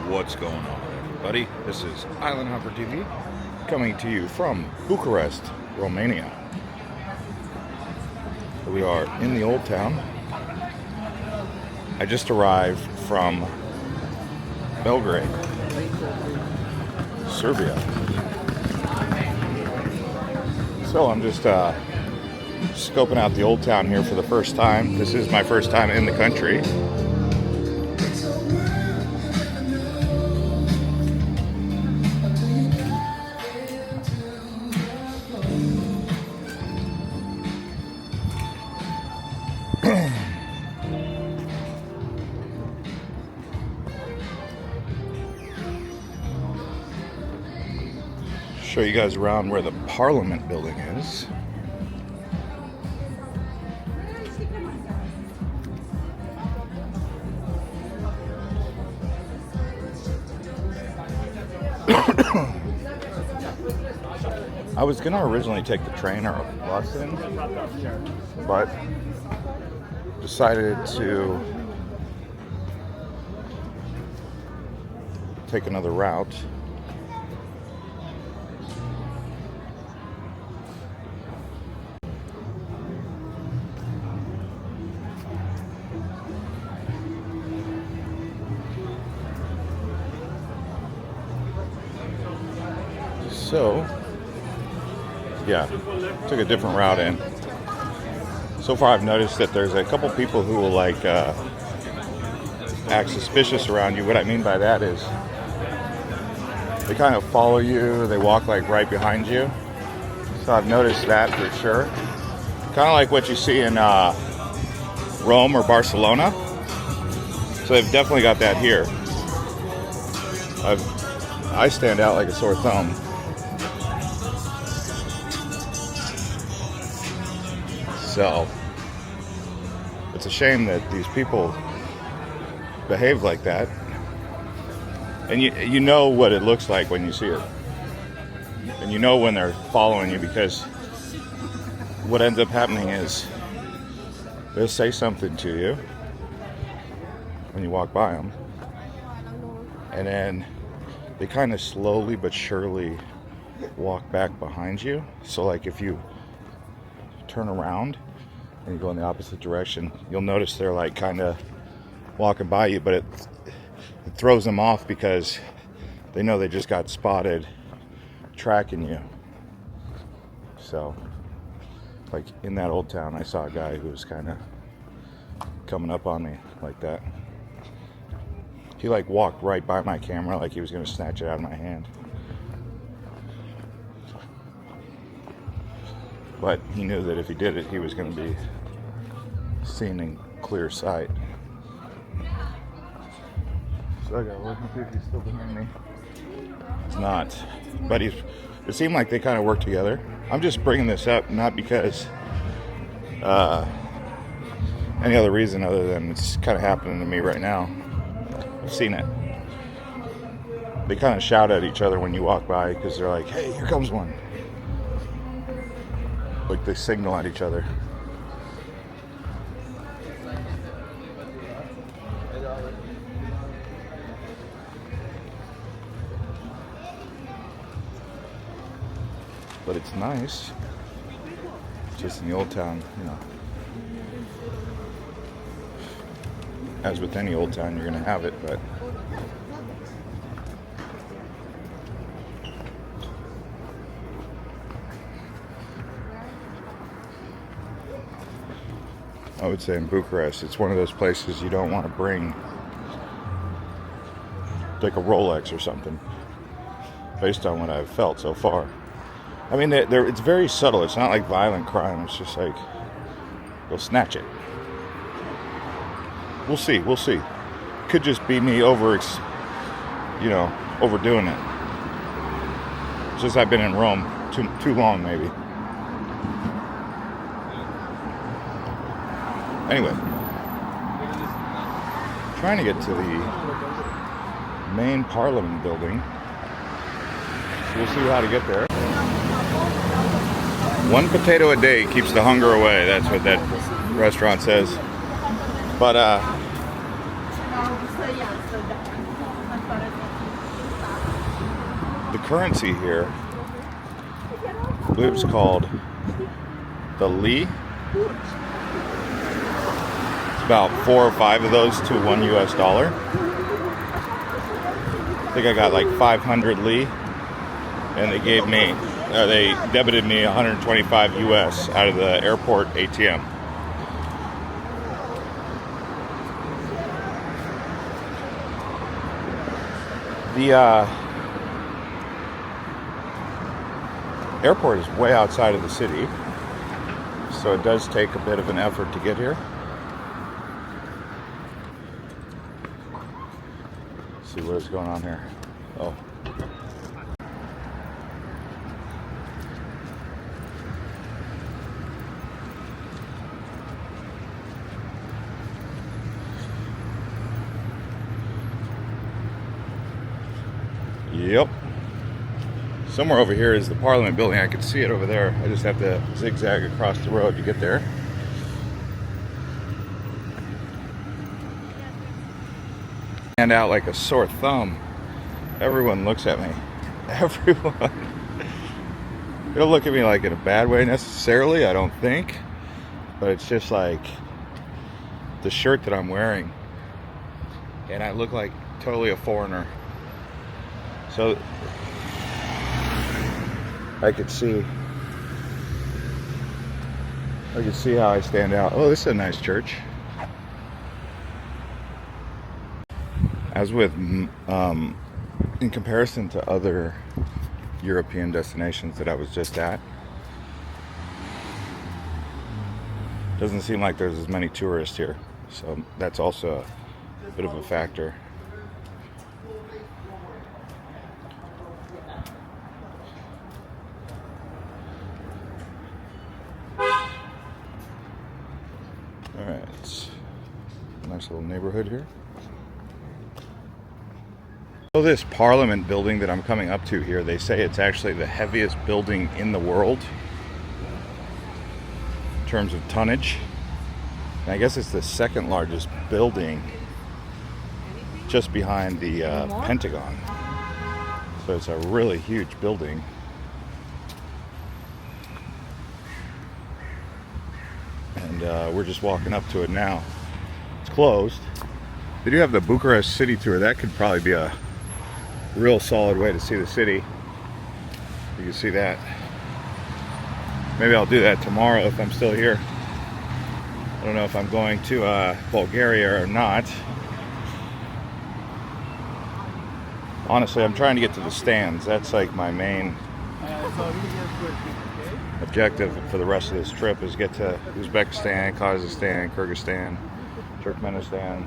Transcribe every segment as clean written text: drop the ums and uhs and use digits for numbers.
What's going on, everybody? This is Island Hopper TV coming to you from Bucharest, Romania. We are in the old town. I just arrived from Belgrade, Serbia. So I'm just scoping out the old town here for the first time. This is my first time in the country. Show you guys around where the Parliament building is. I was gonna originally take the train or a bus in, but decided to take another route. So, yeah, took a different route in. So far I've noticed that there's a couple people who will like act suspicious around you. What I mean by that is they kind of follow you, they walk like right behind you. So I've noticed that for sure. Kind of like what you see in Rome or Barcelona. So they've definitely got that here. I stand out like a sore thumb. So it's a shame that these people behave like that, and you know what it looks like when you see it, and you know when they're following you, because what ends up happening is they'll say something to you when you walk by them, and then they kind of slowly but surely walk back behind you. So like if you turn around and you go in the opposite direction, you'll notice they're like kind of walking by you, but it throws them off because they know they just got spotted tracking you. So like in that old town, I saw a guy who was kind of coming up on me like that. He like walked right by my camera like he was going to snatch it out of my hand. But he knew that if he did it, he was going to be seen in clear sight. So I gotta look and see if he's still behind me. It's not. But it seemed like they kind of worked together. I'm just bringing this up not because any other reason other than it's kind of happening to me right now. I've seen it. They kind of shout at each other when you walk by because they're like, hey, here comes one. Like they signal at each other. But it's nice. Just in the old town, you know. As with any old town, you're gonna have it, but I would say in Bucharest, it's one of those places you don't want to bring like a Rolex or something, based on what I've felt so far. I mean, it's very subtle. It's not like violent crime. It's just like they'll snatch it. We'll see. Could just be me overdoing it. It's just I've been in Rome too long, maybe. Anyway, trying to get to the main Parliament building. So we'll see how to get there. One potato a day keeps the hunger away. That's what that restaurant says. But currency here, I believe it's called the Li. It's about 4 or 5 of those to $1 US. I think I got like 500 Li, and they debited me 125 US out of the airport ATM. The airport is way outside of the city, so it does take a bit of an effort to get here. Let's see what is going on here. Oh. Yep. Somewhere over here is the Parliament building. I can see it over there. I just have to zigzag across the road to get there. Stand out like a sore thumb. Everyone looks at me. Everyone. They don't look at me like in a bad way necessarily, I don't think. But it's just like the shirt that I'm wearing. And I look like totally a foreigner. So I could see how I stand out. Oh, this is a nice church. As with, in comparison to other European destinations that I was just at, doesn't seem like there's as many tourists here. So that's also a bit of a factor. Alright, nice little neighborhood here. So this Parliament building that I'm coming up to here, they say it's actually the heaviest building in the world in terms of tonnage. And I guess it's the second largest building just behind the Pentagon. So it's a really huge building. And we're just walking up to it now. It's closed. They do have the Bucharest city tour. That could probably be a real solid way to see the city. You can see that. Maybe I'll do that tomorrow if I'm still here. I don't know if I'm going to Bulgaria or not. Honestly, I'm trying to get to the stands. That's like my main objective for the rest of this trip, is get to Uzbekistan, Kazakhstan, Kyrgyzstan, Turkmenistan.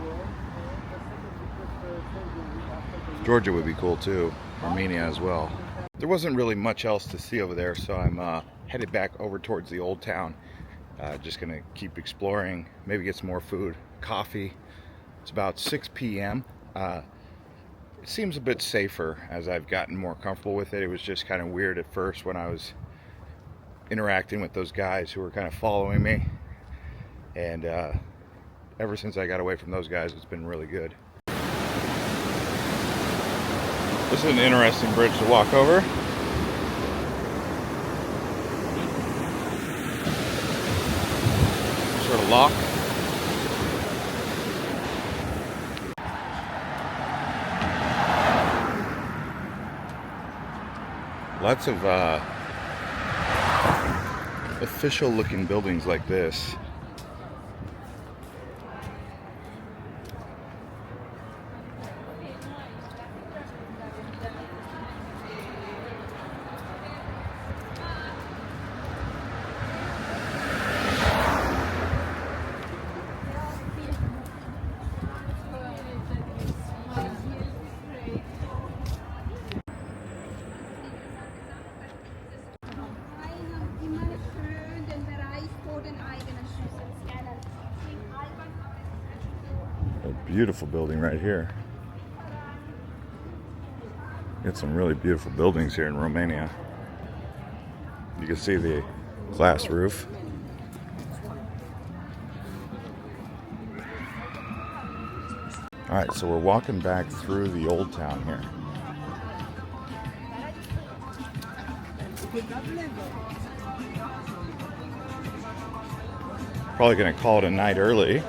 Georgia would be cool too, Romania as well. There wasn't really much else to see over there, so I'm headed back over towards the old town. Just gonna keep exploring, maybe get some more food, coffee. It's about 6 p.m. It seems a bit safer as I've gotten more comfortable with it. It was just kind of weird at first when I was interacting with those guys who were kind of following me. And ever since I got away from those guys, it's been really good. This is an interesting bridge to walk over. Sort of lock. Lots of official looking buildings like this. Beautiful building right here. Got some really beautiful buildings here in Romania. You can see the glass roof. Alright, so we're walking back through the old town here. Probably gonna call it a night early.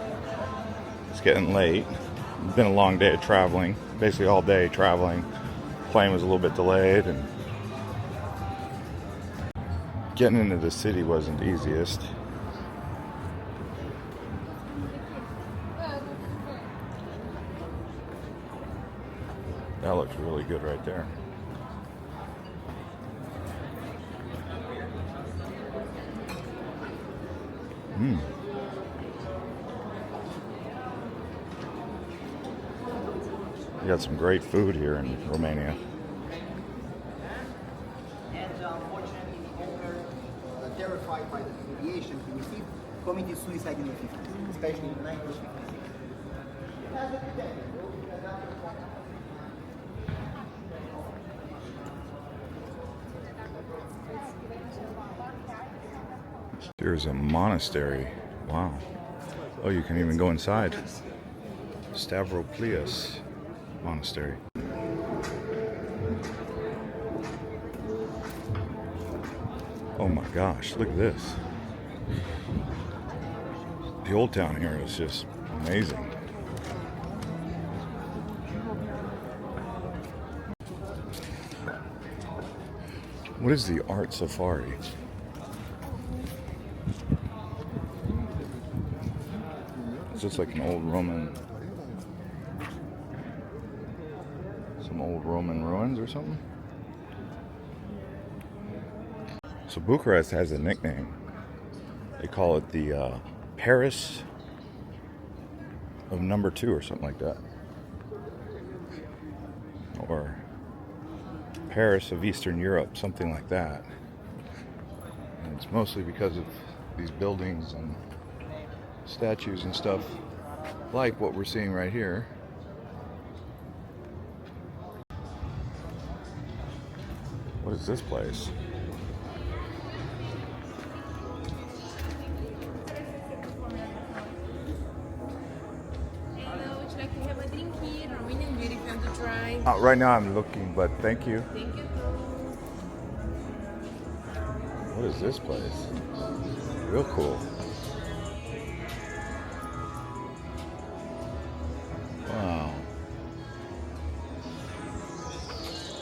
It's getting late. It's been a long day of traveling, basically all day traveling. Plane was a little bit delayed, and getting into the city wasn't the easiest. That looks really good right there. You got some great food here in Romania. And unfortunately, the owner, terrified by the humiliation he received, committed suicide in the 50s, especially in 1956. There's a monastery. Wow. Oh, you can even go inside. Stavroplias Monastery. Oh my gosh, look at this. The old town here is just amazing. What is the art safari? Is this like an old Roman, some old Roman ruins or something? So Bucharest has a nickname. They call it the Paris of number 2 or something like that. Or Paris of Eastern Europe, something like that. And it's mostly because of these buildings and statues and stuff like what we're seeing right here. What is this place? Right now I'm looking, but thank you. Thank you. What is this place? Real cool. Wow.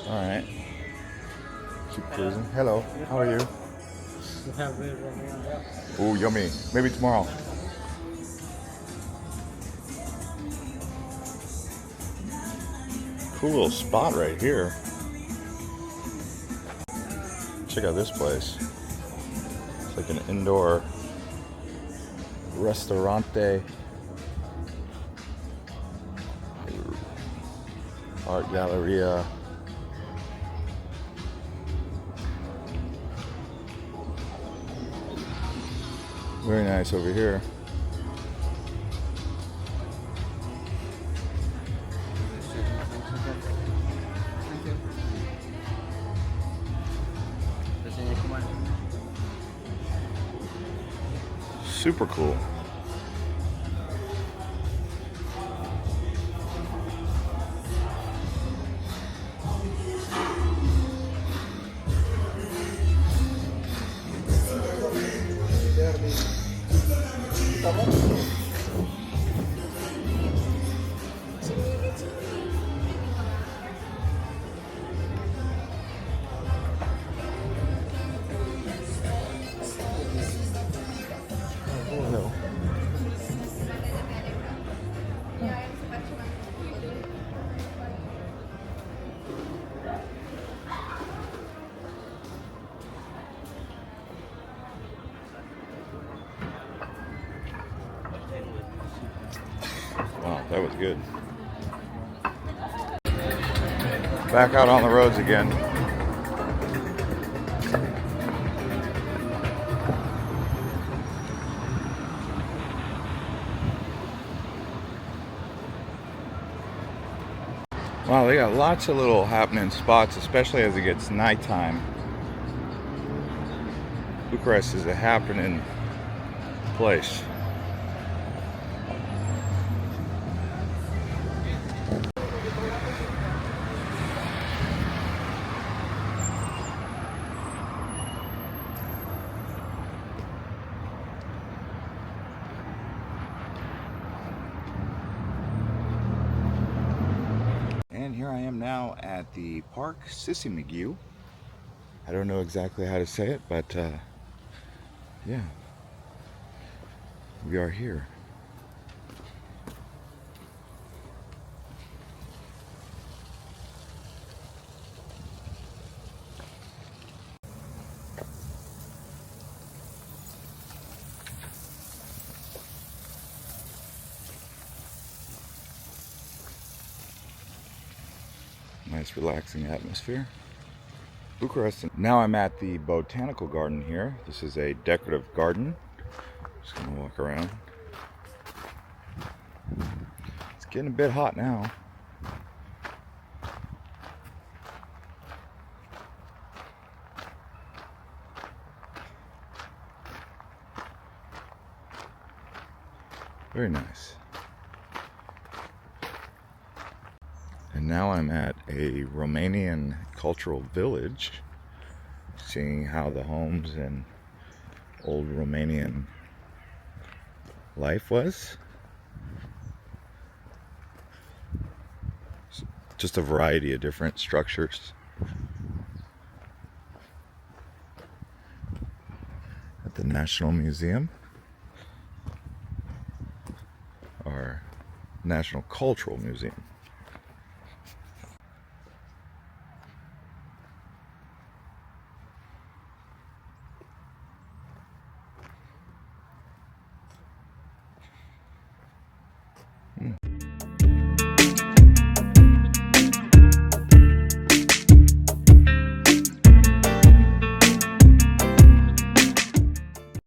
All right. Keep cruising. Hello. How are you? Oh, yummy. Maybe tomorrow. Cool little spot right here. Check out this place. It's like an indoor restaurante, art galleria. Very nice over here. Super cool. Wow, that was good. Back out on the roads again. Wow, they got lots of little happening spots, especially as it gets nighttime. Bucharest is a happening place. I am now at the Park Cismigiu. I don't know exactly how to say it, but yeah, we are here. Nice relaxing atmosphere. Bucharest. Now I'm at the botanical garden here. This is a decorative garden. Just gonna walk around. It's getting a bit hot now. Very nice. And now I'm at a Romanian cultural village, seeing how the homes and old Romanian life was. Just a variety of different structures. At the National Museum, or National Cultural Museum.